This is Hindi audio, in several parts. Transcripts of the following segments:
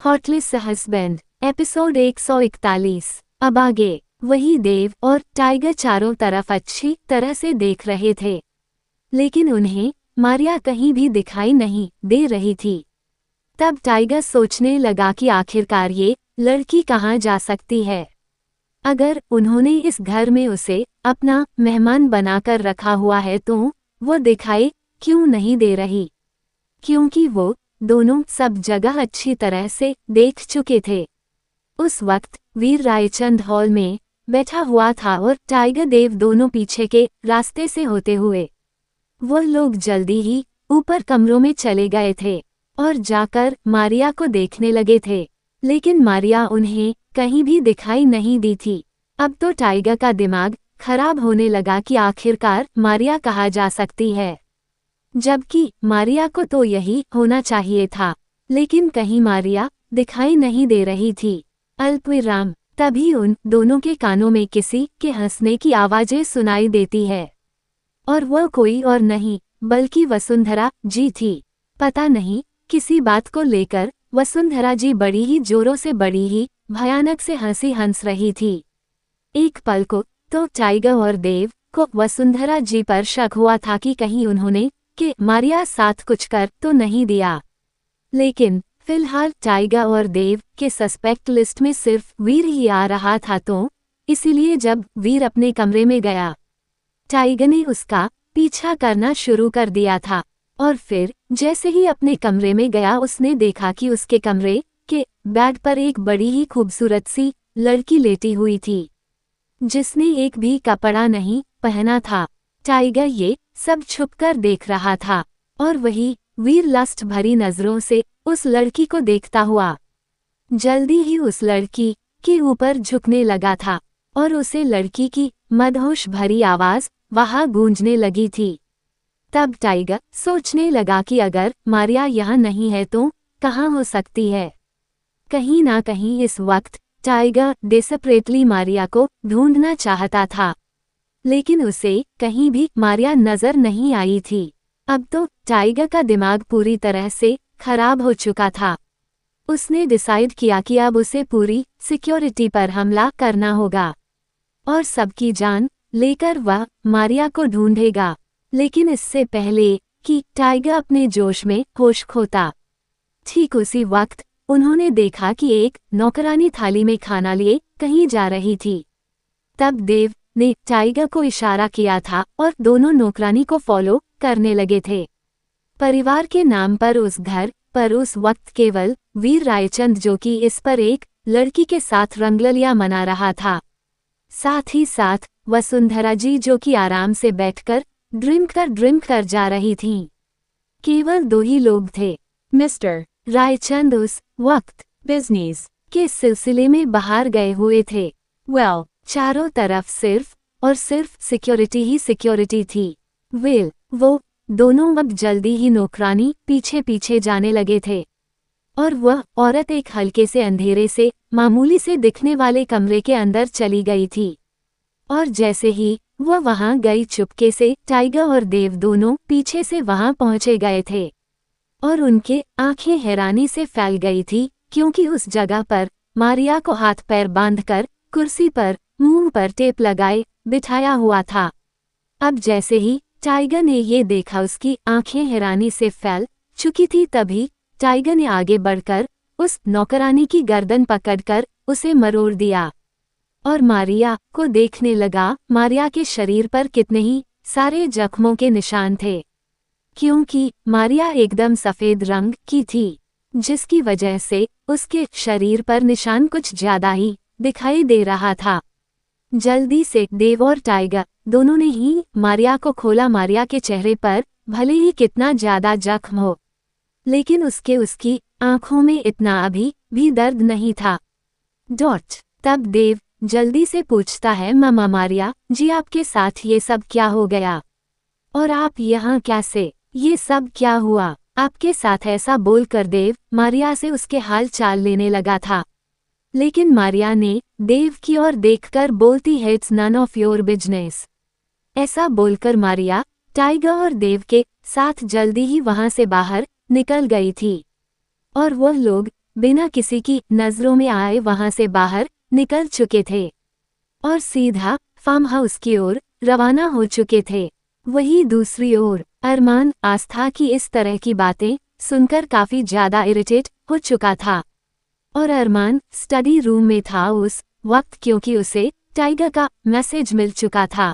Hotlist husband episode 141। अब आगे वही देव और टाइगर चारों तरफ अच्छी तरह से देख रहे थे, लेकिन उन्हें मारिया कहीं भी दिखाई नहीं दे रही थी। तब टाइगर सोचने लगा कि आखिरकार ये लड़की कहाँ जा सकती है। अगर उन्होंने इस घर में उसे अपना मेहमान बनाकर रखा हुआ है तो वो दिखाई क्यों नहीं दे रही, क्योंकि वो दोनों सब जगह अच्छी तरह से देख चुके थे। उस वक्त वीर रायचंद हॉल में बैठा हुआ था और टाइगर देव दोनों पीछे के रास्ते से होते हुए वो लोग जल्दी ही ऊपर कमरों में चले गए थे और जाकर मारिया को देखने लगे थे, लेकिन मारिया उन्हें कहीं भी दिखाई नहीं दी थी। अब तो टाइगर का दिमाग खराब होने लगा कि आखिरकार मारिया कहाँ जा सकती है, जबकि मारिया को तो यही होना चाहिए था, लेकिन कहीं मारिया दिखाई नहीं दे रही थी। अल्पविराम तभी उन दोनों के कानों में किसी के हंसने की आवाजें सुनाई देती है, और वह कोई और नहीं बल्कि वसुंधरा जी थी। पता नहीं किसी बात को लेकर वसुंधरा जी बड़ी ही जोरों से बड़ी ही भयानक से हंसी हंस रही थी। एक पल को तो टाइगर और देव को वसुंधरा जी पर शक हुआ था कि कहीं उन्होंने कि मारिया साथ कुछ कर तो नहीं दिया, लेकिन फिलहाल टाइगर और देव के सस्पेक्ट लिस्ट में सिर्फ वीर ही आ रहा था, तो इसीलिए जब वीर अपने कमरे में गया टाइगर ने उसका पीछा करना शुरू कर दिया था। और फिर जैसे ही अपने कमरे में गया उसने देखा कि उसके कमरे के बेड पर एक बड़ी ही खूबसूरत सी लड़की लेटी हुई थी, जिसने एक भी कपड़ा नहीं पहना था। टाइगर ये सब छुपकर देख रहा था और वही वीर लस्ट भरी नजरों से उस लड़की को देखता हुआ जल्दी ही उस लड़की के ऊपर झुकने लगा था और उसे लड़की की मदहोश भरी आवाज वहां गूंजने लगी थी। तब टाइगर सोचने लगा कि अगर मारिया यहाँ नहीं है तो कहाँ हो सकती है। कहीं ना कहीं इस वक्त टाइगर डेस्परेटली मारिया को ढूंढना चाहता था, लेकिन उसे कहीं भी मारिया नजर नहीं आई थी। अब तो टाइगर का दिमाग पूरी तरह से खराब हो चुका था। उसने डिसाइड किया कि अब उसे पूरी सिक्योरिटी पर हमला करना होगा और सबकी जान लेकर वह मारिया को ढूंढेगा, लेकिन इससे पहले कि टाइगर अपने जोश में होश खोता। ठीक उसी वक्त उन्होंने देखा कि एक नौकरानी थाली में खाना लिए कहीं जा रही थी। तब देव ने टाइगर को इशारा किया था और दोनों नौकरानी को फॉलो करने लगे थे। परिवार के नाम पर उस घर पर उस वक्त केवल वीर रायचंद, जो कि इस पर एक लड़की के साथ रंगलिया मना रहा था, साथ ही साथ वसुंधरा जी, जो कि आराम से बैठकर ड्रिंक कर जा रही थीं। केवल दो ही लोग थे। मिस्टर रायचंद उस वक्त बिजनेस के सिलसिले में बाहर गए हुए थे। चारों तरफ सिर्फ और सिर्फ सिक्योरिटी ही सिक्योरिटी थी। वो दोनों अब जल्दी ही नौकरानी पीछे पीछे जाने लगे थे और वह औरत एक हल्के से अंधेरे से मामूली से दिखने वाले कमरे के अंदर चली गई थी। और जैसे ही वह वहां गई, चुपके से टाइगर और देव दोनों पीछे से वहां पहुंचे गए थे और उनके आंखें हैरानी से फैल गई थी, क्योंकि उस जगह पर मारिया को हाथ पैर बांधकर कुर्सी पर मुंह पर टेप लगाए बिठाया हुआ था। अब जैसे ही टाइगर ने ये देखा, उसकी आंखें हैरानी से फैल चुकी थी। तभी टाइगर ने आगे बढ़कर उस नौकरानी की गर्दन पकड़कर उसे मरोड़ दिया और मारिया को देखने लगा। मारिया के शरीर पर कितने ही सारे जख्मों के निशान थे, क्योंकि मारिया एकदम सफेद रंग की थी, जिसकी वजह से उसके शरीर पर निशान कुछ ज्यादा ही दिखाई दे रहा था। जल्दी से देव और टाइगर दोनों ने ही मारिया को खोला। मारिया के चेहरे पर भले ही कितना ज्यादा जख्म हो, लेकिन उसकी आंखों में इतना अभी भी दर्द नहीं था। तब देव जल्दी से पूछता है, मामा मारिया जी, आपके साथ ये सब क्या हो गया और आप यहाँ कैसे? ये सब क्या हुआ आपके साथ? ऐसा बोलकर देव मारिया से उसके हाल चाल लेने लगा था, लेकिन मारिया ने देव की ओर देखकर बोलती है, it's none of your business. ऐसा बोलकर मारिया टाइगर और देव के साथ जल्दी ही वहां से बाहर निकल गई थी और वह लोग बिना किसी की नजरों में आए वहां से बाहर निकल चुके थे और सीधा फार्म हाउस की ओर रवाना हो चुके थे। वहीं दूसरी ओर अरमान आस्था की इस तरह की बातें सुनकर काफी ज्यादा इरिटेट हो चुका था और अरमान स्टडी रूम में था उस वक्त, क्योंकि उसे टाइगर का मैसेज मिल चुका था,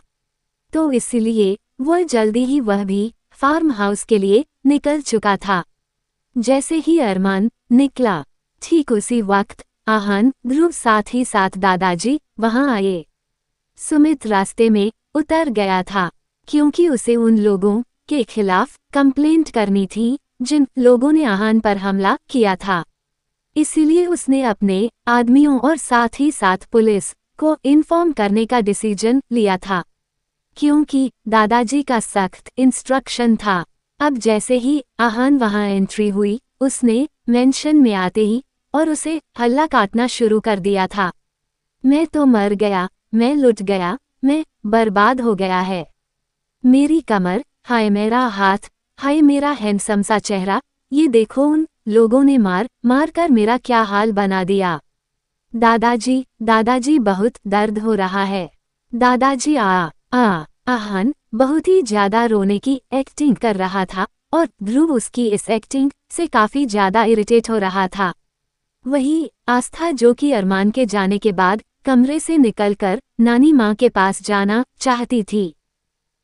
तो इसलिए वह जल्दी ही वह भी फार्म हाउस के लिए निकल चुका था। जैसे ही अरमान निकला, ठीक उसी वक्त आहान, ध्रुव साथ ही साथ दादाजी वहां आए। सुमित रास्ते में उतर गया था क्योंकि उसे उन लोगों के खिलाफ कंप्लेंट करनी थी जिन लोगों ने आहान पर हमला किया था। इसीलिए उसने अपने आदमियों और साथ ही साथ पुलिस को इन्फॉर्म करने का डिसीजन लिया था, क्योंकि दादाजी का सख्त इंस्ट्रक्शन था। अब जैसे ही आहान वहां एंट्री हुई, उसने मेंशन में आते ही और उसे हल्ला काटना शुरू कर दिया था। मैं तो मर गया, मैं लुट गया, मैं बर्बाद हो गया है। मेरी कमर, हाय मेरा हाथ, हाय मेरा हैंडसम सा चेहरा, ये देखो उन लोगों ने मार मार कर मेरा क्या हाल बना दिया। दादाजी, दादाजी बहुत दर्द हो रहा है। दादाजी आहान बहुत ही ज्यादा रोने की एक्टिंग कर रहा था और ध्रुव उसकी इस एक्टिंग से काफी ज्यादा इरिटेट हो रहा था। वही आस्था, जो कि अरमान के जाने के बाद कमरे से निकलकर नानी माँ के पास जाना चाहती थी,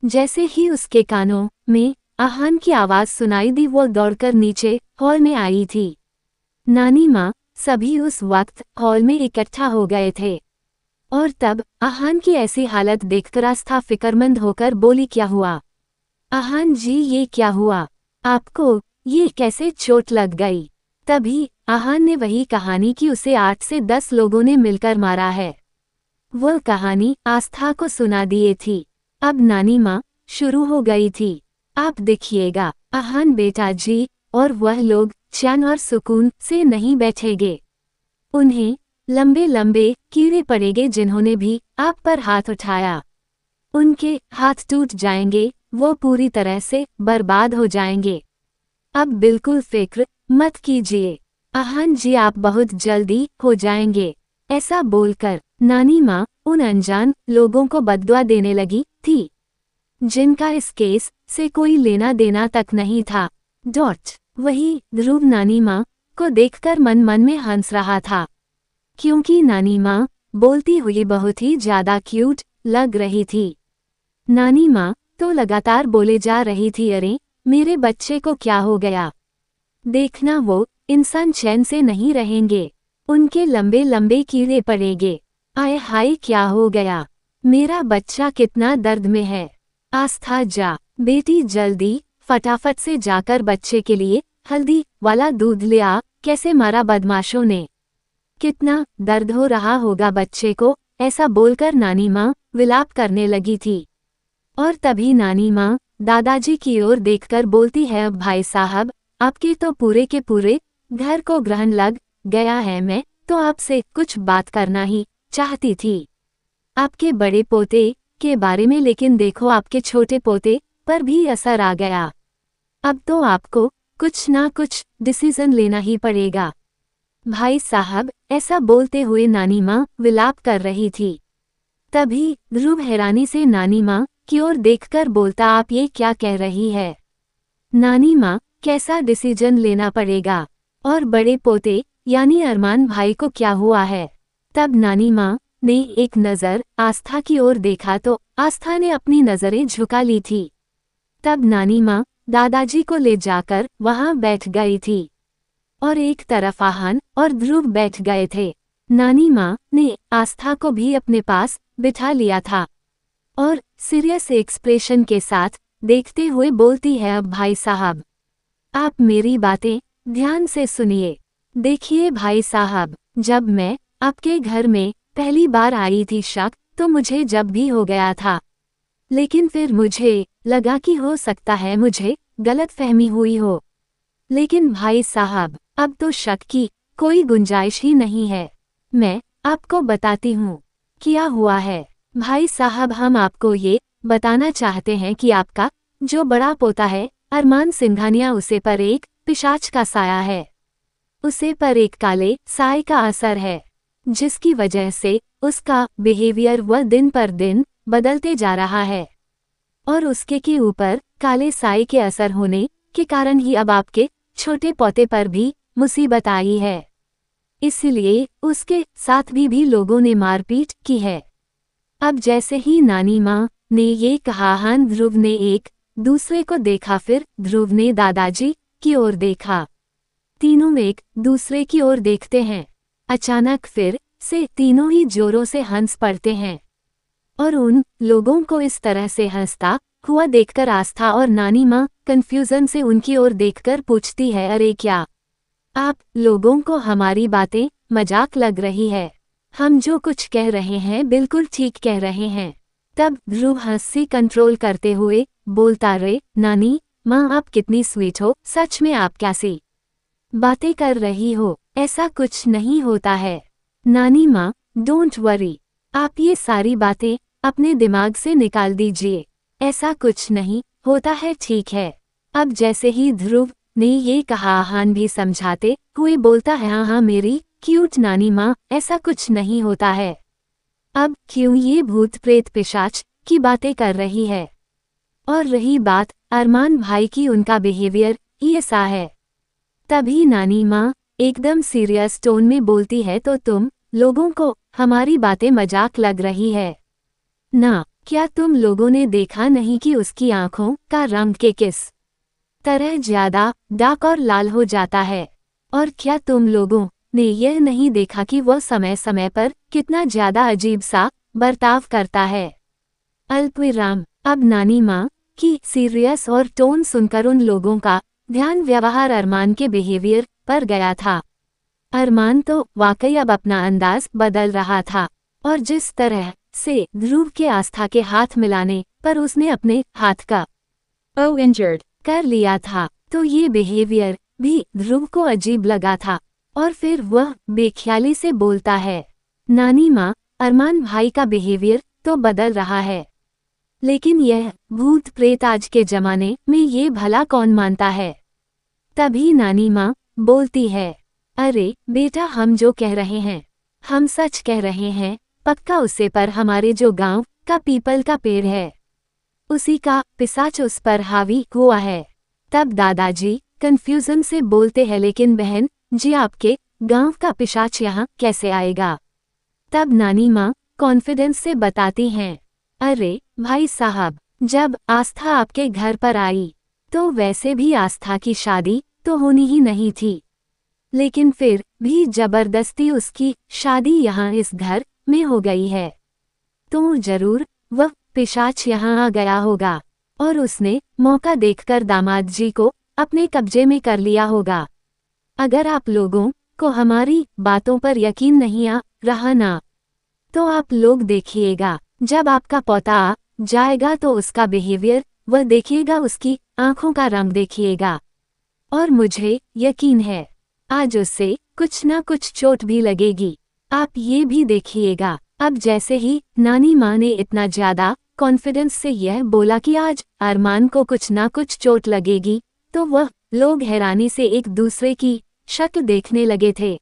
जैसे ही उसके कानों में आहान की आवाज सुनाई दी, वो दौड़कर नीचे हॉल में आई थी। नानी माँ सभी उस वक्त हॉल में इकट्ठा हो गए थे और तब आहान की ऐसी हालत देखकर आस्था फिक्रमंद होकर बोली, क्या हुआ आहान जी, ये क्या हुआ आपको, ये कैसे चोट लग गई? तभी आहान ने वही कहानी कि उसे 8 से 10 लोगों ने मिलकर मारा है, वह कहानी आस्था को सुना दिए थी। अब नानी माँ शुरू हो गई थी, आप देखिएगा आहान बेटा जी और वह लोग चैन और सुकून से नहीं बैठेंगे, उन्हें लंबे लंबे कीड़े पड़ेंगे जिन्होंने भी आप पर हाथ उठाया, उनके हाथ टूट जाएंगे, वो पूरी तरह से बर्बाद हो जाएंगे। अब बिल्कुल फिक्र मत कीजिए आहान जी, आप बहुत जल्दी हो जाएंगे। ऐसा बोलकर नानी माँ उन अनजान लोगों को बद्दुआ देने लगी थी जिनका इस केस से कोई लेना देना तक नहीं था। वही ध्रुव नानी माँ को देखकर मन मन में हंस रहा था, क्योंकि नानी माँ बोलती हुई बहुत ही ज्यादा क्यूट लग रही थी। नानी माँ तो लगातार बोले जा रही थी, अरे मेरे बच्चे को क्या हो गया, देखना वो इंसान चैन से नहीं रहेंगे, उनके लंबे लंबे कीड़े पड़ेंगे, आय हाय क्या हो गया, मेरा बच्चा कितना दर्द में है। आस्था जा बेटी, जल्दी फटाफट से जाकर बच्चे के लिए हल्दी वाला दूध ले आ, कैसे मारा बदमाशों ने, कितना दर्द हो रहा होगा बच्चे को। ऐसा बोलकर नानी माँ विलाप करने लगी थी और तभी नानी माँ दादाजी की ओर देखकर बोलती है, अब भाई साहब आपके तो पूरे के पूरे घर को ग्रहण लग गया है, मैं तो आपसे कुछ बात करना ही चाहती थी आपके बड़े पोते के बारे में, लेकिन देखो आपके छोटे पोते पर भी असर आ गया, अब तो आपको कुछ ना कुछ डिसीजन लेना ही पड़ेगा। भाई साहब, ऐसा बोलते हुए नानी माँ विलाप कर रही थी। तभी ध्रुव हैरानी से नानी माँ की ओर देखकर बोलता, आप ये क्या कह रही है नानी माँ, कैसा डिसीजन लेना पड़ेगा, और बड़े पोते यानी अरमान भाई को क्या हुआ है? तब नानी माँ ने एक नज़र आस्था की ओर देखा तो आस्था ने अपनी नज़रें झुका ली थी। तब नानी माँ दादाजी को ले जाकर वहां बैठ गई थी और एक तरफ आहान और ध्रुव बैठ गए थे। नानी माँ ने आस्था को भी अपने पास बिठा लिया था और सीरियस एक्सप्रेशन के साथ देखते हुए बोलती है, अब भाई साहब आप मेरी बातें ध्यान से सुनिए। देखिए भाई साहब, जब मैं आपके घर में पहली बार आई थी, शक तो मुझे जब भी हो गया था, लेकिन फिर मुझे लगा कि हो सकता है मुझे गलतफहमी हुई हो, लेकिन भाई साहब अब तो शक की कोई गुंजाइश ही नहीं है। मैं आपको बताती हूँ क्या हुआ है। भाई साहब, हम आपको ये बताना चाहते हैं कि आपका जो बड़ा पोता है अरमान सिंघानिया, उसे पर एक पिशाच का साया है। उसे पर एक काले साए का असर है, जिसकी वजह से उसका बिहेवियर वह दिन पर दिन बदलते जा रहा है। और उसके के ऊपर काले साए के असर होने के कारण ही अब आपके छोटे पोते पर भी मुसीबत आई है। इसलिए उसके साथ भी लोगों ने मारपीट की है। अब जैसे ही नानी माँ ने ये कहा, हान ध्रुव ने एक दूसरे को देखा, फिर ध्रुव ने दादाजी की ओर देखा। तीनों एक दूसरे की ओर देखते हैं। अचानक फिर से तीनों ही जोरों से हंस पड़ते हैं और उन लोगों को इस तरह से हंसता हुआ देखकर आस्था और नानी माँ कंफ्यूजन से उनकी ओर देखकर पूछती है, अरे क्या आप लोगों को हमारी बातें मजाक लग रही है? हम जो कुछ कह रहे हैं बिल्कुल ठीक कह रहे हैं। तब ध्रुव हंसी कंट्रोल करते हुए बोलता, रे नानी माँ आप कितनी स्वीट हो, सच में आप कैसी बातें कर रही हो, ऐसा कुछ नहीं होता है। नानी माँ डोंट वरी, आप ये सारी बातें अपने दिमाग से निकाल दीजिए, ऐसा कुछ नहीं होता है, ठीक है। अब जैसे ही ध्रुव ने ये कहा, हान भी समझाते हुए बोलता है, हाँ हाँ मेरी क्यूट नानी माँ, ऐसा कुछ नहीं होता है। अब क्यों ये भूत प्रेत पिशाच की बातें कर रही है? और रही बात अरमान भाई की, उनका बिहेवियर ही ऐसा है। तभी नानी माँ एकदम सीरियस टोन में बोलती है, तो तुम लोगों को हमारी बातें मजाक लग रही है ना? क्या तुम लोगों ने देखा नहीं कि उसकी आंखों का रंग के किस तरह ज्यादा डार्क और लाल हो जाता है? और क्या तुम लोगों ने यह नहीं देखा कि वह समय समय पर कितना ज्यादा अजीब सा बर्ताव करता है? अल्पविराम। अब नानी माँ की सीरियस और टोन सुनकर उन लोगों का ध्यान व्यवहार अरमान के बिहेवियर पर गया था। अरमान तो वाकई अब अपना अंदाज बदल रहा था और जिस तरह से ध्रुव के आस्था के हाथ मिलाने पर उसने अपने हाथ का इंजर्ड कर लिया था, तो ये बिहेवियर भी ध्रुव को अजीब लगा था। और फिर वह बेख्याली से बोलता है, नानी माँ अरमान भाई का बिहेवियर तो बदल रहा है, लेकिन यह भूत प्रेत आज के जमाने में ये भला कौन मानता है? तभी नानी माँ बोलती है, अरे बेटा हम जो कह रहे हैं हम सच कह रहे हैं, पक्का उससे पर हमारे जो गांव का पीपल का पेड़ है उसी का पिशाच उस पर हावी हुआ है। तब दादाजी कंफ्यूजन से बोलते हैं, लेकिन बहन जी आपके गांव का पिशाच यहाँ कैसे आएगा? तब नानी माँ कॉन्फिडेंस से बताती हैं, अरे भाई साहब जब आस्था आपके घर पर आई तो वैसे भी आस्था की शादी तो होनी ही नहीं थी, लेकिन फिर भी जबरदस्ती उसकी शादी यहाँ इस घर में हो गई है, तो जरूर वह पिशाच यहाँ आ गया होगा और उसने मौका देखकर दामाद जी को अपने कब्जे में कर लिया होगा। अगर आप लोगों को हमारी बातों पर यकीन नहीं आ रहा ना, तो आप लोग देखिएगा जब आपका पोता आ जाएगा तो उसका बिहेवियर वह देखिएगा, उसकी आंखों का रंग देखिएगा, और मुझे यकीन है आज उससे कुछ ना कुछ चोट भी लगेगी, आप ये भी देखिएगा। अब जैसे ही नानी माँ ने इतना ज्यादा कॉन्फिडेंस से यह बोला कि आज अरमान को कुछ ना कुछ चोट लगेगी, तो वह लोग हैरानी से एक दूसरे की शक्ल देखने लगे थे।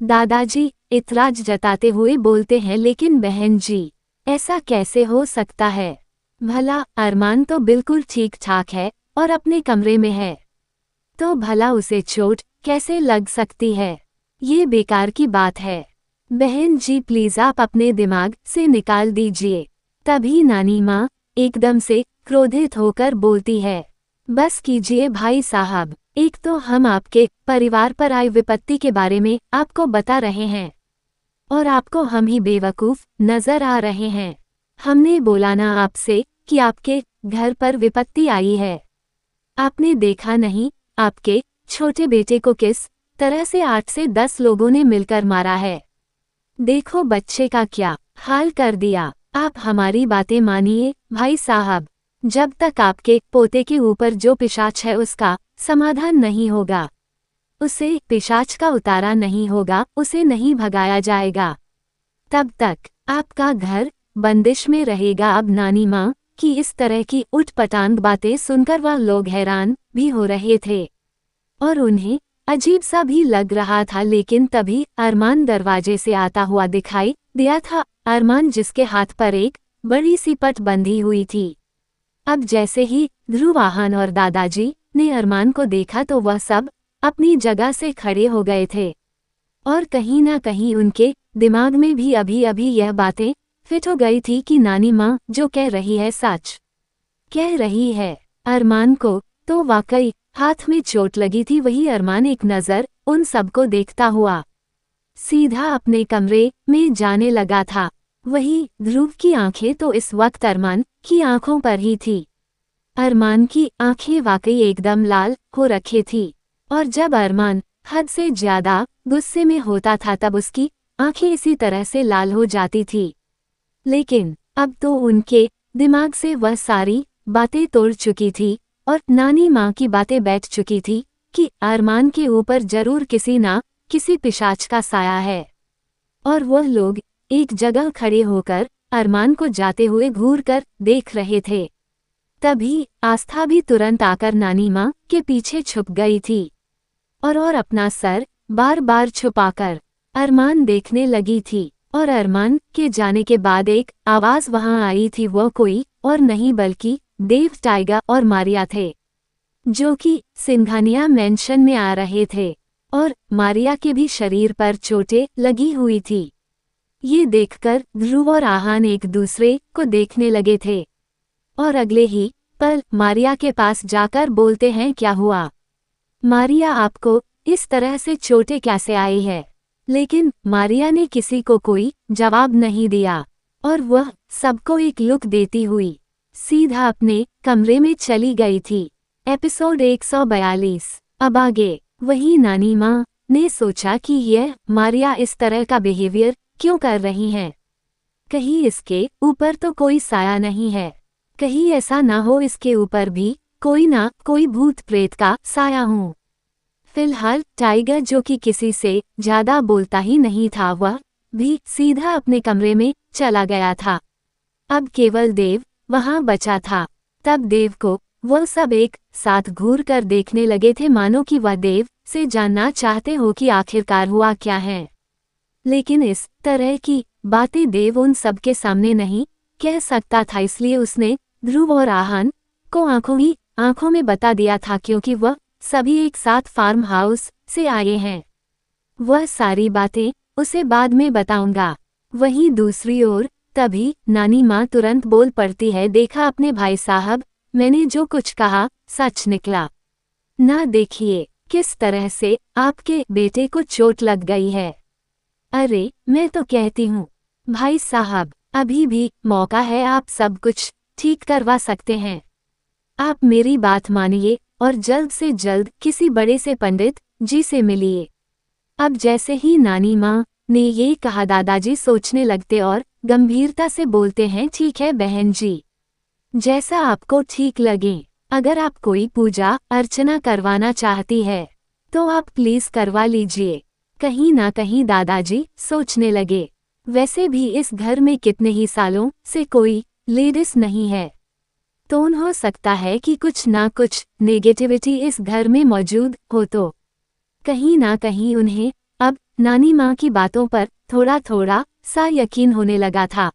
दादाजी इतराज जताते हुए बोलते हैं, लेकिन बहन जी ऐसा कैसे हो सकता है? भला अरमान तो बिल्कुल ठीक ठाक है और अपने कमरे में है, तो भला उसे चोट कैसे लग सकती है? ये बेकार की बात है। बहन जी प्लीज आप अपने दिमाग से निकाल दीजिए। तभी नानी माँ एकदम से क्रोधित होकर बोलती है, बस कीजिए भाई साहब, एक तो हम आपके परिवार पर आई विपत्ति के बारे में आपको बता रहे हैं और आपको हम ही बेवकूफ नजर आ रहे हैं। हमने बोला ना आपसे कि आपके घर पर विपत्ति आई है? आपने देखा नहीं आपके छोटे बेटे को किस तरह से 8 से 10 लोगों ने मिलकर मारा है? देखो बच्चे का क्या हाल कर दिया। आप हमारी बातें मानिए भाई साहब, जब तक आपके पोते के ऊपर जो पिशाच है उसका समाधान नहीं होगा, उसे पिशाच का उतारा नहीं होगा, उसे नहीं भगाया जाएगा, तब तक आपका घर बंदिश में रहेगा। अब नानी माँ की इस तरह की उठपटांग बातें सुनकर वह लोग हैरान भी हो रहे थे और उन्हें अजीब सा भी लग रहा था, लेकिन तभी अरमान दरवाजे से आता हुआ दिखाई दिया था। अरमान जिसके हाथ पर एक बड़ी सी पट बंधी हुई थी। अब जैसे ही ध्रुव, आहान और दादाजी ने अरमान को देखा तो वह सब अपनी जगह से खड़े हो गए थे और कहीं ना कहीं उनके दिमाग में भी अभी अभी यह बातें फिट हो गई थी कि नानी माँ जो कह रही है सच कह रही है। अरमान को तो वाकई हाथ में चोट लगी थी। वही अरमान एक नज़र उन सबको देखता हुआ सीधा अपने कमरे में जाने लगा था। वही ध्रुव की आंखें तो इस वक्त अरमान की आंखों पर ही थी। अरमान की आंखें वाकई एकदम लाल हो रखी थी और जब अरमान हद से ज्यादा गुस्से में होता था तब उसकी आंखें इसी तरह से लाल हो जाती थी। लेकिन अब तो उनके दिमाग से वह सारी बातें तोड़ चुकी थी और नानी माँ की बातें बैठ चुकी थी कि अरमान के ऊपर जरूर किसी ना किसी पिशाच का साया है। और वह लोग एक जगह खड़े होकर अरमान को जाते हुए घूर कर देख रहे थे। तभी आस्था भी तुरंत आकर नानी माँ के पीछे छुप गई थी और अपना सर बार बार छुपाकर अरमान देखने लगी थी। और अरमान के जाने के बाद एक आवाज वहां आई थी। वह कोई और नहीं बल्कि देव, टाइगर और मारिया थे, जो कि सिंघानिया मेंशन में आ रहे थे और मारिया के भी शरीर पर चोटें लगी हुई थी। ये देखकर ध्रुव और आहान एक दूसरे को देखने लगे थे और अगले ही पल मारिया के पास जाकर बोलते हैं, क्या हुआ मारिया, आपको इस तरह से चोटें कैसे आई है? लेकिन मारिया ने किसी को कोई जवाब नहीं दिया और वह सबको एक लुक देती हुई सीधा अपने कमरे में चली गई थी। एपिसोड 142। अब आगे। वही नानी माँ ने सोचा कि यह मारिया इस तरह का बिहेवियर क्यों कर रही हैं? कहीं इसके ऊपर तो कोई साया नहीं है, कहीं ऐसा ना हो इसके ऊपर भी कोई ना कोई भूत प्रेत का साया हो। फिलहाल टाइगर, जो कि किसी से ज्यादा बोलता ही नहीं था, वह भी सीधा अपने कमरे में चला गया था। अब केवल देव वहां बचा था। तब देव को वह सब एक साथ घूर कर देखने लगे थे, मानो कि वह देव से जानना चाहते हो कि आखिरकार हुआ क्या है। लेकिन इस तरह की बातें देव उन सबके सामने नहीं कह सकता था, इसलिए उसने ध्रुव और आहान को आंखों में बता दिया था, क्योंकि वह सभी एक साथ फार्म हाउस से आए हैं। वह सारी बातें उसे बाद में बताऊंगा। वहीं दूसरी ओर तभी नानी माँ तुरंत बोल पड़ती है, देखा अपने भाई साहब, मैंने जो कुछ कहा सच निकला ना। देखिए किस तरह से आपके बेटे को चोट लग गई है। अरे मैं तो कहती हूँ भाई साहब, अभी भी मौका है, आप सब कुछ ठीक करवा सकते हैं। आप मेरी बात मानिए और जल्द से जल्द किसी बड़े से पंडित जी से मिलिए। अब जैसे ही नानी माँ ने ये कहा, दादाजी सोचने लगते और गंभीरता से बोलते हैं, ठीक है बहन जी, जैसा आपको ठीक लगे। अगर आप कोई पूजा अर्चना करवाना चाहती है तो आप प्लीज करवा लीजिए। कहीं ना कहीं दादाजी सोचने लगे, वैसे भी इस घर में कितने ही सालों से कोई लेडीज नहीं है, तो हो सकता है कि कुछ ना कुछ नेगेटिविटी इस घर में मौजूद हो। तो कहीं ना कहीं उन्हें अब नानी माँ की बातों पर थोड़ा थोड़ा सा यकीन होने लगा था।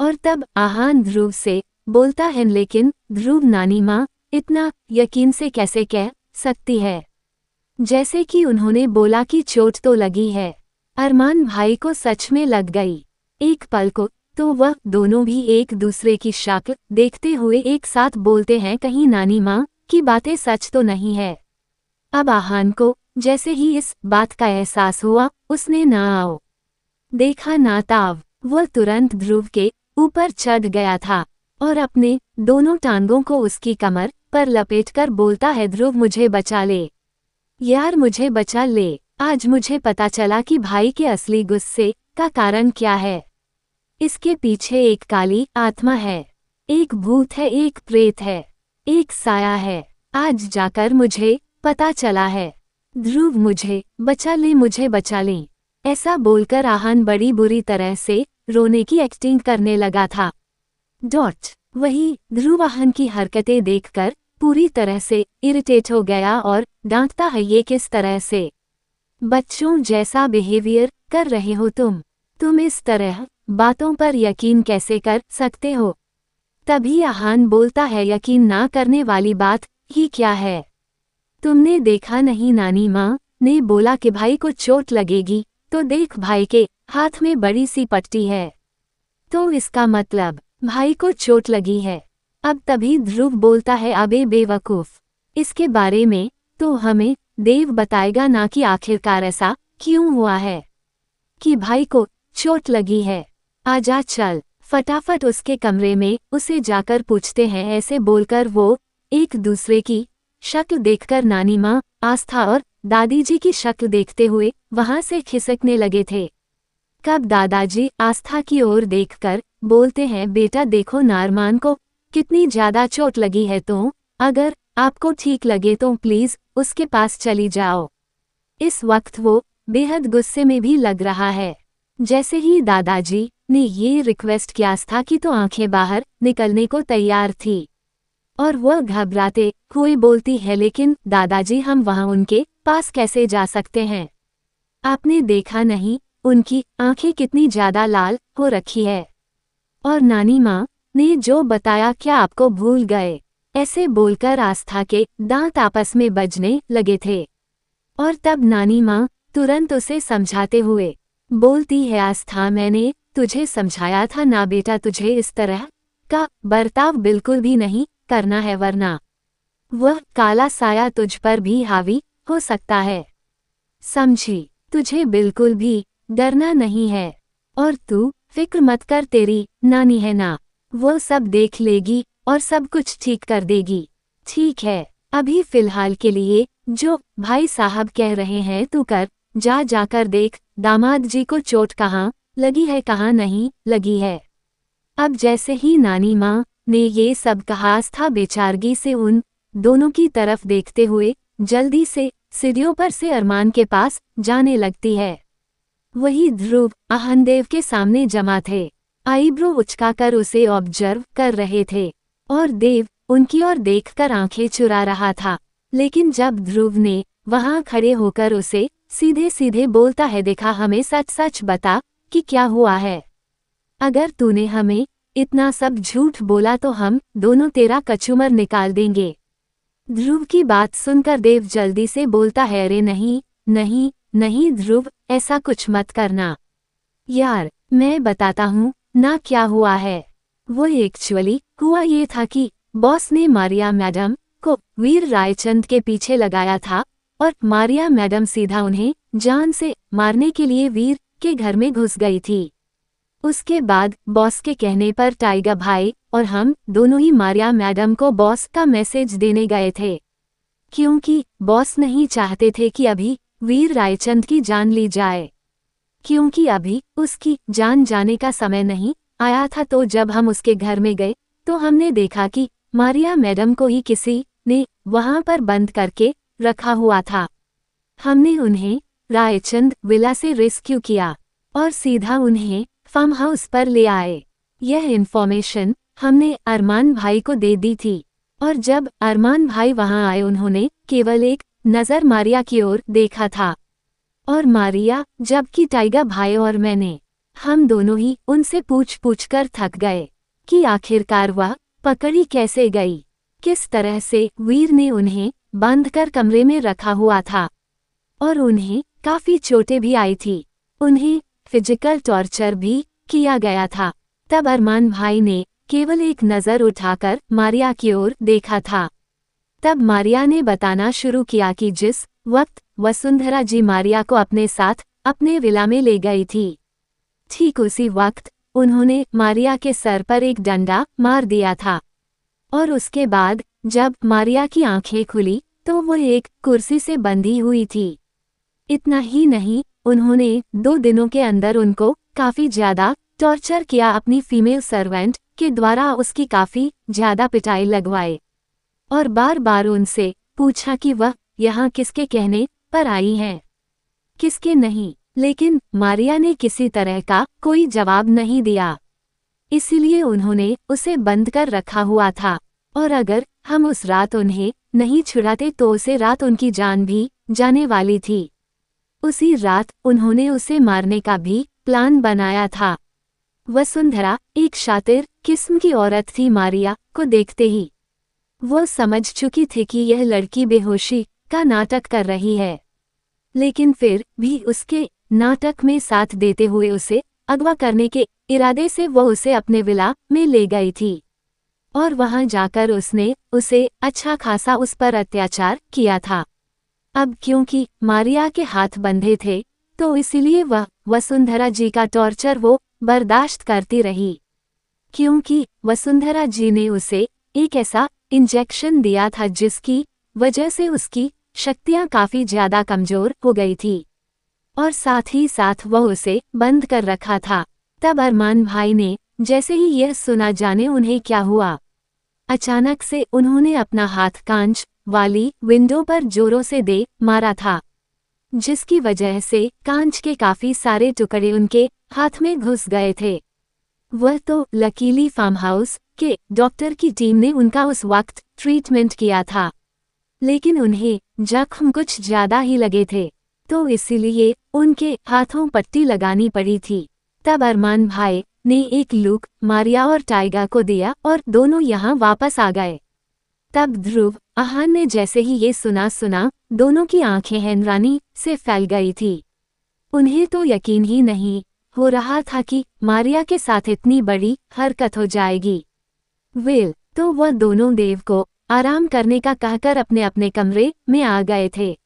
और तब आहान ध्रुव से बोलता है, लेकिन ध्रुव, नानी माँ इतना यकीन से कैसे कह सकती है? जैसे कि उन्होंने बोला कि चोट तो लगी है। अरमान भाई को सच में लग गई। एक पल को तो वह दोनों भी एक दूसरे की शक्ल देखते हुए एक साथ बोलते हैं, कहीं नानी माँ की बातें सच तो नहीं है। अब आहान को जैसे ही इस बात का एहसास हुआ, उसने ना आओ देखा ना ताव, वह तुरंत ध्रुव के ऊपर चढ़ गया था और अपने दोनों टांगों को उसकी कमर पर लपेटकर बोलता है, ध्रुव मुझे बचा ले यार, मुझे बचा ले। आज मुझे पता चला कि भाई के असली गुस्से का कारण क्या है। इसके पीछे एक काली आत्मा है, एक भूत है, एक प्रेत है, एक साया है। आज जाकर मुझे पता चला है। ध्रुव मुझे बचा ले, मुझे बचा ले। ऐसा बोलकर आहान बड़ी बुरी तरह से रोने की एक्टिंग करने लगा था। वही ध्रुव आहान की हरकतें देखकर पूरी तरह से इरिटेट हो गया और डांटता है, ये किस तरह से बच्चों जैसा बिहेवियर कर रहे हो तुम इस तरह बातों पर यकीन कैसे कर सकते हो। तभी आहान बोलता है, यकीन ना करने वाली बात ही क्या है, तुमने देखा नहीं नानी माँ ने बोला कि भाई को चोट लगेगी, तो देख भाई के हाथ में बड़ी सी पट्टी है, तो इसका मतलब भाई को चोट लगी है। अब तभी ध्रुव बोलता है, अबे बेवकूफ, इसके बारे में तो हमें देव बताएगा ना कि आखिरकार ऐसा क्यों हुआ है कि भाई को चोट लगी है। आजा चल, फटाफट उसके कमरे में उसे जाकर पूछते हैं। ऐसे बोलकर वो एक दूसरे की शक्ल देखकर नानी माँ, आस्था और दादी जी की शक्ल देखते हुए वहां से खिसकने लगे थे। कब दादाजी आस्था की ओर देखकर बोलते हैं, बेटा देखो ना अरमान को कितनी ज्यादा चोट लगी है, तो अगर आपको ठीक लगे तो प्लीज उसके पास चली जाओ। इस वक्त वो बेहद गुस्से में भी लग रहा है। जैसे ही दादाजी ने ये रिक्वेस्ट किया, आस्था की तो आंखें बाहर निकलने को तैयार थी और वह घबराते हुए बोलती है, लेकिन दादाजी हम वहां उनके पास कैसे जा सकते हैं, आपने देखा नहीं उनकी आंखें कितनी ज्यादा लाल हो रखी है, और नानी माँ ने जो बताया क्या आपको भूल गए। ऐसे बोलकर आस्था के दांत आपस में बजने लगे थे और तब नानी माँ तुरंत उसे समझाते हुए बोलती है, आस्था मैंने तुझे समझाया था ना बेटा, तुझे इस तरह का बर्ताव बिल्कुल भी नहीं करना है, वरना वह काला साया तुझ पर भी हावी हो सकता है, समझी। तुझे बिल्कुल भी डरना नहीं है और तू फिक्र मत कर, तेरी नानी है ना, वो सब देख लेगी और सब कुछ ठीक कर देगी। ठीक है, अभी फिलहाल के लिए जो भाई साहब कह रहे हैं तू कर, जाकर देख दामाद जी को चोट कहाँ लगी है कहाँ नहीं लगी है। अब जैसे ही नानी माँ ने ये सब कहा, आस्था बेचारगी से उन दोनों की तरफ देखते हुए जल्दी से सीढ़ियों पर से अरमान के पास जाने लगती है। वही ध्रुव आहनदेव के सामने जमा थे, आईब्रो उचकाकर उसे ऑब्जर्व कर रहे थे और देव उनकी ओर देखकर आंखें चुरा रहा था। लेकिन जब ध्रुव ने वहां खड़े होकर उसे सीधे सीधे बोलता है, देखा हमें सच सच बता कि क्या हुआ है, अगर तूने हमें इतना सब झूठ बोला तो हम दोनों तेरा कचूमर निकाल देंगे। ध्रुव की बात सुनकर देव जल्दी से बोलता है, अरे नहीं नहीं नहीं ध्रुव, ऐसा कुछ मत करना यार, मैं बताता हूँ ना क्या हुआ है। वो एक्चुअली हुआ ये था कि बॉस ने मारिया मैडम को वीर रायचंद के पीछे लगाया था और मारिया मैडम सीधा उन्हें जान से मारने के लिए वीर के घर में घुस गई थी। उसके बाद बॉस के कहने पर टाइगर भाई और हम दोनों ही मारिया मैडम को बॉस का मैसेज देने गए थे, क्योंकि बॉस नहीं चाहते थे कि अभी वीर रायचंद की जान ली जाए, क्योंकि अभी उसकी जान जाने का समय नहीं आया था। तो जब हम उसके घर में गए तो हमने देखा कि मारिया मैडम को ही किसी ने वहां पर बंद करके रखा हुआ था। हमने उन्हें रायचंद विला से रेस्क्यू किया और सीधा उन्हें फार्म हाउस पर ले आए। यह इन्फॉर्मेशन हमने अरमान भाई को दे दी थी और जब अरमान भाई वहां आए उन्होंने केवल एक नज़र मारिया की ओर देखा था और मारिया, जबकि टाइगर भाई और मैंने हम दोनों ही उनसे पूछ कर थक गए कि आखिरकार वह पकड़ी कैसे गई, किस तरह से वीर ने उन्हें बांधकर कमरे में रखा हुआ था और उन्हें काफ़ी चोटें भी आई थी, उन्हें फिजिकल टॉर्चर भी किया गया था। तब अरमान भाई ने केवल एक नज़र उठाकर मारिया की ओर देखा था। तब मारिया ने बताना शुरू किया कि जिस वक्त वसुंधरा जी मारिया को अपने साथ अपने विला में ले गई थी, ठीक उसी वक्त उन्होंने मारिया के सर पर एक डंडा मार दिया था और उसके बाद जब मारिया की आंखें खुली तो वो एक कुर्सी से बंधी हुई थी। इतना ही नहीं, उन्होंने 2 दिनों के अंदर उनको काफ़ी ज़्यादा टॉर्चर किया, अपनी फीमेल सर्वेंट के द्वारा उसकी काफ़ी ज़्यादा पिटाई लगवाए और बार बार उनसे पूछा कि वह यहाँ किसके कहने पर आई हैं, किसके नहीं। लेकिन मारिया ने किसी तरह का कोई जवाब नहीं दिया, इसीलिए उन्होंने उसे बंद कर रखा हुआ था और अगर हम उस रात उन्हें नहीं छुड़ाते तो उसे रात उनकी जान भी जाने वाली थी। उसी रात उन्होंने उसे मारने का भी प्लान बनाया था। वसुंधरा एक शातिर किस्म की औरत थी। मारिया को देखते ही वो समझ चुकी थी कि यह लड़की बेहोशी का नाटक कर रही है, लेकिन फिर भी उसके नाटक में साथ देते हुए उसे अगवा करने के इरादे से वो उसे अपने विला में ले गई थी और वहां जाकर उसने उसे अच्छा खासा उस पर अत्याचार किया था। अब क्योंकि मारिया के हाथ बंधे थे तो इसीलिए वह वसुंधरा जी का टॉर्चर वो बर्दाश्त करती रही, क्योंकि वसुंधरा जी ने उसे एक ऐसा इंजेक्शन दिया था जिसकी वजह से उसकी शक्तियां काफी ज्यादा कमजोर हो गई थी और साथ ही साथ वह उसे बंद कर रखा था। तब अरमान भाई ने जैसे ही यह सुना, जाने उन्हें क्या हुआ, अचानक से उन्होंने अपना हाथ कांच वाली विंडो पर जोरों से दे मारा था, जिसकी वजह से कांच के काफी सारे टुकड़े उनके हाथ में घुस गए थे। वह तो लकीली फार्म हाउस के डॉक्टर की टीम ने उनका उस वक्त ट्रीटमेंट किया था, लेकिन उन्हें जख्म कुछ ज्यादा ही लगे थे तो इसीलिए उनके हाथों पट्टी लगानी पड़ी थी। तब अरमान भाई ने एक लुक मारिया और टाइगा को दिया और दोनों यहाँ वापस आ गए। तब ध्रुव आहान ने जैसे ही ये सुना दोनों की आंखें हैरानी से फैल गई थी। उन्हें तो यकीन ही नहीं हो रहा था कि मारिया के साथ इतनी बड़ी हरकत हो जाएगी। वेल तो वह दोनों देव को आराम करने का कहकर अपने अपने कमरे में आ गए थे।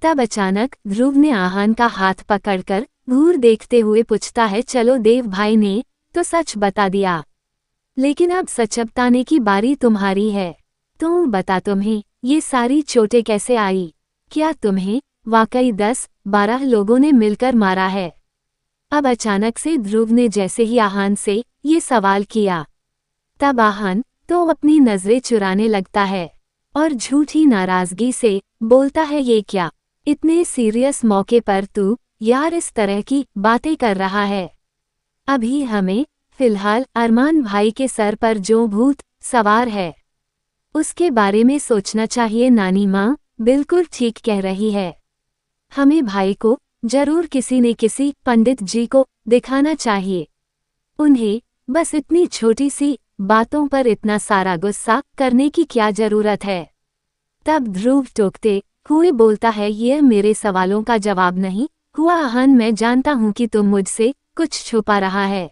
तब अचानक ध्रुव ने आहान का हाथ पकड़कर घूर देखते हुए पूछता है, चलो देव भाई ने तो सच बता दिया, लेकिन अब सच बताने की बारी तुम्हारी है। तो बता, तुम्हें ये सारी चोटें कैसे आई? क्या तुम्हें वाकई 10-12 लोगों ने मिलकर मारा है? अब अचानक से ध्रुव ने जैसे ही आहान से ये सवाल किया, तब आहान तो अपनी नजरें चुराने लगता है और झूठी नाराजगी से बोलता है, ये क्या इतने सीरियस मौके पर तू यार इस तरह की बातें कर रहा है? अभी हमें फिलहाल अरमान भाई के सर पर जो भूत सवार है उसके बारे में सोचना चाहिए। नानी माँ बिल्कुल ठीक कह रही है, हमें भाई को जरूर किसी न किसी पंडित जी को दिखाना चाहिए। उन्हें बस इतनी छोटी सी बातों पर इतना सारा गुस्सा करने की क्या जरूरत है? तब ध्रुव टोकते हुए बोलता है, यह मेरे सवालों का जवाब नहीं हुआ आहान, मैं जानता हूं कि तुम मुझसे कुछ छुपा रहा है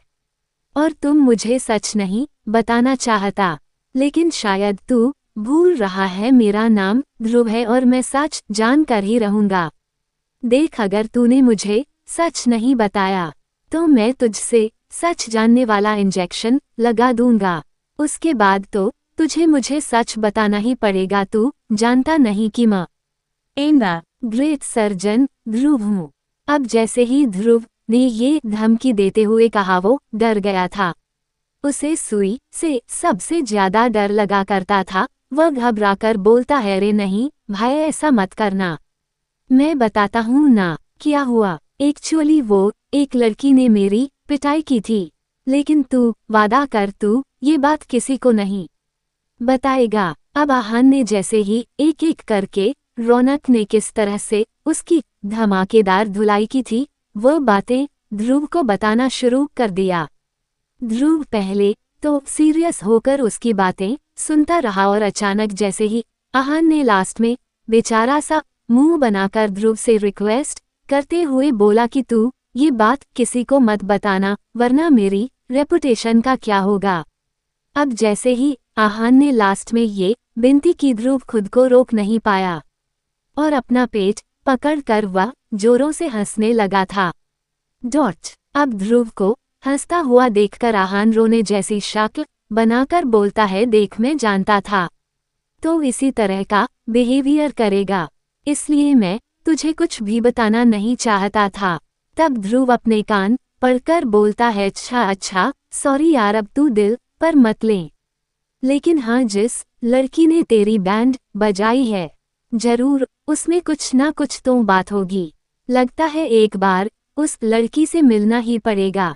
और तुम मुझे सच नहीं बताना चाहता, लेकिन शायद तू भूल रहा है मेरा नाम ध्रुव है और मैं सच जान कर ही रहूंगा। देख, अगर तूने मुझे सच नहीं बताया तो मैं तुझसे सच जानने वाला इंजेक्शन लगा दूंगा, उसके बाद तो तुझे मुझे सच बताना ही पड़ेगा। तू जानता नहीं कि मैं ग्रेट सर्जन ध्रुव हूँ। अब जैसे ही ध्रुव ने ये धमकी देते हुए कहा, वो डर गया था। उसे सुई से सबसे ज्यादा डर लगा करता था। वह घबराकर बोलता है, अरे नहीं भाई, ऐसा मत करना, मैं बताता हूँ ना क्या हुआ। एक्चुअली वो एक लड़की ने मेरी पिटाई की थी, लेकिन तू वादा कर तू ये बात किसी को नहीं बताएगा। अब आहान ने जैसे ही एक एक करके रौनक ने किस तरह से उसकी धमाकेदार धुलाई की थी वो बातें ध्रुव को बताना शुरू कर दिया। ध्रुव पहले तो सीरियस होकर उसकी बातें सुनता रहा और अचानक जैसे ही आहान ने लास्ट में बेचारा सा मुंह बनाकर ध्रुव से रिक्वेस्ट करते हुए बोला कि तू ये बात किसी को मत बताना, वरना मेरी रेपुटेशन का क्या होगा। अब जैसे ही आहान ने लास्ट में ये विनती की, ध्रुव खुद को रोक नहीं पाया और अपना पेट पकड़कर वह जोरों से हंसने लगा था। अब ध्रुव को हंसता हुआ देखकर आहान रोने जैसी शक्ल बनाकर बोलता है, देख मैं जानता था तो इसी तरह का बिहेवियर करेगा, इसलिए मैं तुझे कुछ भी बताना नहीं चाहता था। तब ध्रुव अपने कान पकड़कर बोलता है, अच्छा सॉरी यार, अब तू दिल पर मत ले, लेकिन हाँ जिस लड़की ने तेरी बैंड बजाई है जरूर उसमें कुछ ना कुछ तो बात होगी, लगता है एक बार उस लड़की से मिलना ही पड़ेगा।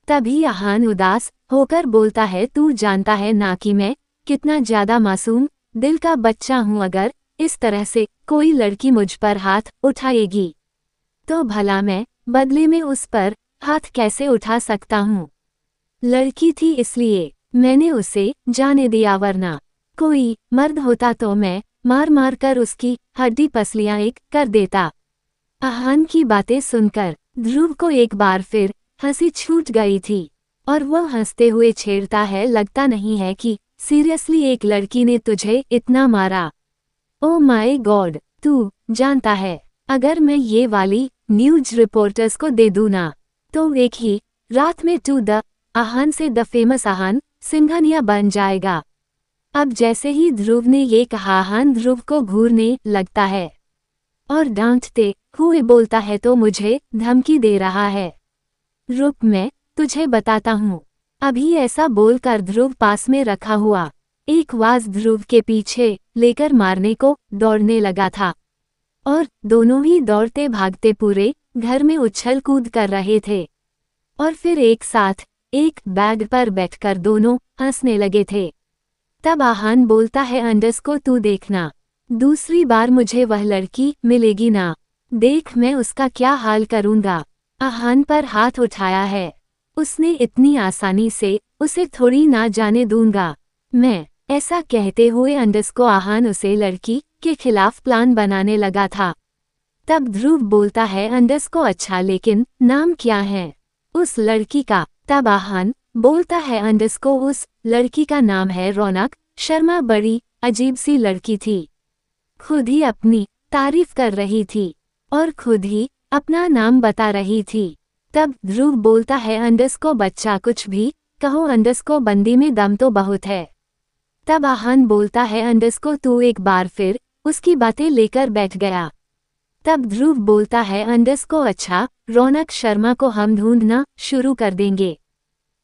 तभी आहान उदास होकर बोलता है, तू जानता है ना कि मैं कितना ज्यादा मासूम दिल का बच्चा हूँ। अगर इस तरह से कोई लड़की मुझ पर हाथ उठाएगी तो भला मैं बदले में उस पर हाथ कैसे उठा सकता हूँ। लड़की थी इसलिए मैंने उसे जाने दिया, वरना कोई मर्द होता तो मैं मार मार कर उसकी हड्डी पसलियां एक कर देता। आहान की बातें सुनकर ध्रुव को एक बार फिर हंसी छूट गई थी और वह हंसते हुए छेड़ता है, लगता नहीं है कि सीरियसली एक लड़की ने तुझे इतना मारा। ओ माय गॉड, तू जानता है अगर मैं ये वाली न्यूज रिपोर्टर्स को दे दूँ ना तो एक ही रात में टू द आहान से द फेमस आहान सिंघानिया बन जाएगा। अब जैसे ही ध्रुव ने ये कहा आहान ध्रुव को घूरने लगता है और डांटते हुए बोलता है तो मुझे धमकी दे रहा है। रुक, मैं तुझे बताता हूँ। अभी ऐसा बोलकर ध्रुव पास में रखा हुआ एक वाज ध्रुव के पीछे लेकर मारने को दौड़ने लगा था और दोनों ही दौड़ते भागते पूरे घर में उछल कूद कर रहे थे और फिर एक साथ एक बैग पर बैठकर दोनों हंसने लगे थे। तब आहान बोलता है अंडस को तू देखना, दूसरी बार मुझे वह लड़की मिलेगी ना, देख मैं उसका क्या हाल करूँगा। आहान पर हाथ उठाया है उसने, इतनी आसानी से उसे थोड़ी ना जाने दूंगा मैं। ऐसा कहते हुए अंडस को आहान उसे लड़की के खिलाफ प्लान बनाने लगा था। तब ध्रुव बोलता है अंडस को अच्छा लेकिन नाम क्या है उस लड़की का। तब आहान बोलता है अंडस को उस लड़की का नाम है रौनक शर्मा। बड़ी अजीब सी लड़की थी, खुद ही अपनी तारीफ कर रही थी और खुद ही अपना नाम बता रही थी। तब ध्रुव बोलता है अंडस को बच्चा कुछ भी कहो, अंडस को बंदी में दम तो बहुत है। तब आहान बोलता है अंडस को तू एक बार फिर उसकी बातें लेकर बैठ गया। तब ध्रुव बोलता है अंडस को अच्छा रौनक शर्मा को हम ढूंढना शुरू कर देंगे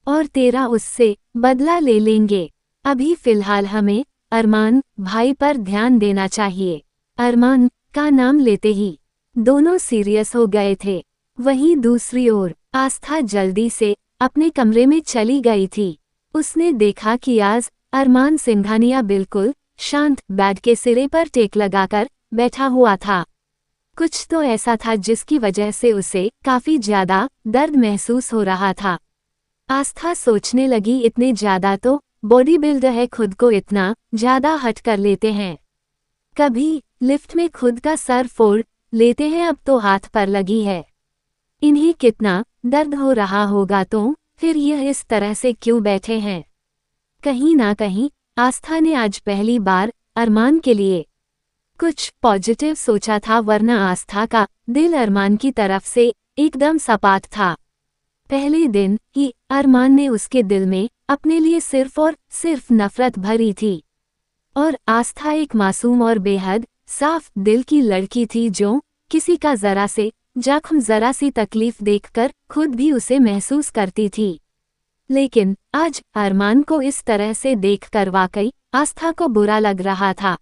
और तेरा उससे बदला ले लेंगे। अभी फिलहाल हमें अरमान भाई पर ध्यान देना चाहिए। अरमान का नाम लेते ही दोनों सीरियस हो गए थे। वहीं दूसरी ओर आस्था जल्दी से अपने कमरे में चली गई थी। उसने देखा कि आज अरमान सिंघानिया बिल्कुल शांत बेड के सिरे पर टेक लगाकर बैठा हुआ था। कुछ तो ऐसा था जिसकी वजह से उसे काफी ज्यादा दर्द महसूस हो रहा था। आस्था सोचने लगी इतने ज्यादा तो बॉडी बिल्डर है, खुद को इतना ज्यादा हट कर लेते हैं। कभी लिफ्ट में खुद का सर फोड़ लेते हैं, अब तो हाथ पर लगी है। इन्हें कितना दर्द हो रहा होगा तो फिर यह इस तरह से क्यों बैठे हैं। कहीं ना कहीं आस्था ने आज पहली बार अरमान के लिए कुछ पॉजिटिव सोचा था, वरना आस्था का दिल अरमान की तरफ से एकदम सपाट था। पहले दिन ही अरमान ने उसके दिल में अपने लिए सिर्फ और सिर्फ नफरत भरी थी और आस्था एक मासूम और बेहद साफ दिल की लड़की थी जो किसी का जरा से जख्म जरा सी तकलीफ देखकर खुद भी उसे महसूस करती थी। लेकिन आज अरमान को इस तरह से देखकर वाकई आस्था को बुरा लग रहा था,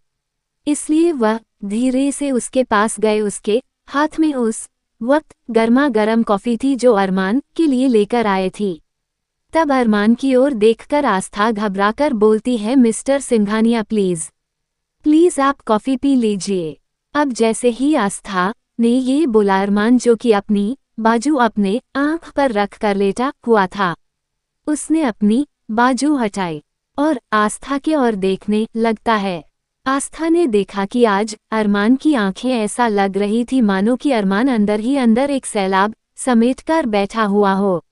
इसलिए वह धीरे से उसके पास गए। उसके हाथ में उस वक्त गर्मा गर्म कॉफी थी जो अरमान के लिए लेकर आए थी। तब अरमान की ओर देखकर आस्था घबराकर बोलती है मिस्टर सिंघानिया प्लीज आप कॉफी पी लीजिए। अब जैसे ही आस्था ने ये बोला, अरमान जो कि अपनी बाजू अपने आंख पर रख कर लेटा हुआ था, उसने अपनी बाजू हटाई और आस्था की ओर देखने लगता है। आस्था ने देखा कि आज अरमान की आंखें ऐसा लग रही थी मानो कि अरमान अंदर ही अंदर एक सैलाब समेटकर बैठा हुआ हो।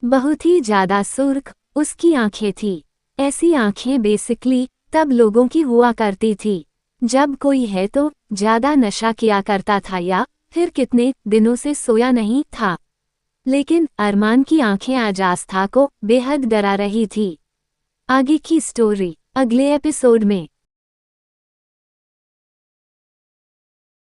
बहुत ही ज्यादा सुर्ख उसकी आंखें थी। ऐसी आंखें बेसिकली तब लोगों की हुआ करती थी जब कोई है तो ज्यादा नशा किया करता था या फिर कितने दिनों से सोया नहीं था। लेकिन अरमान की आंखें आज आस्था को बेहद डरा रही थी। आगे की स्टोरी अगले एपिसोड में।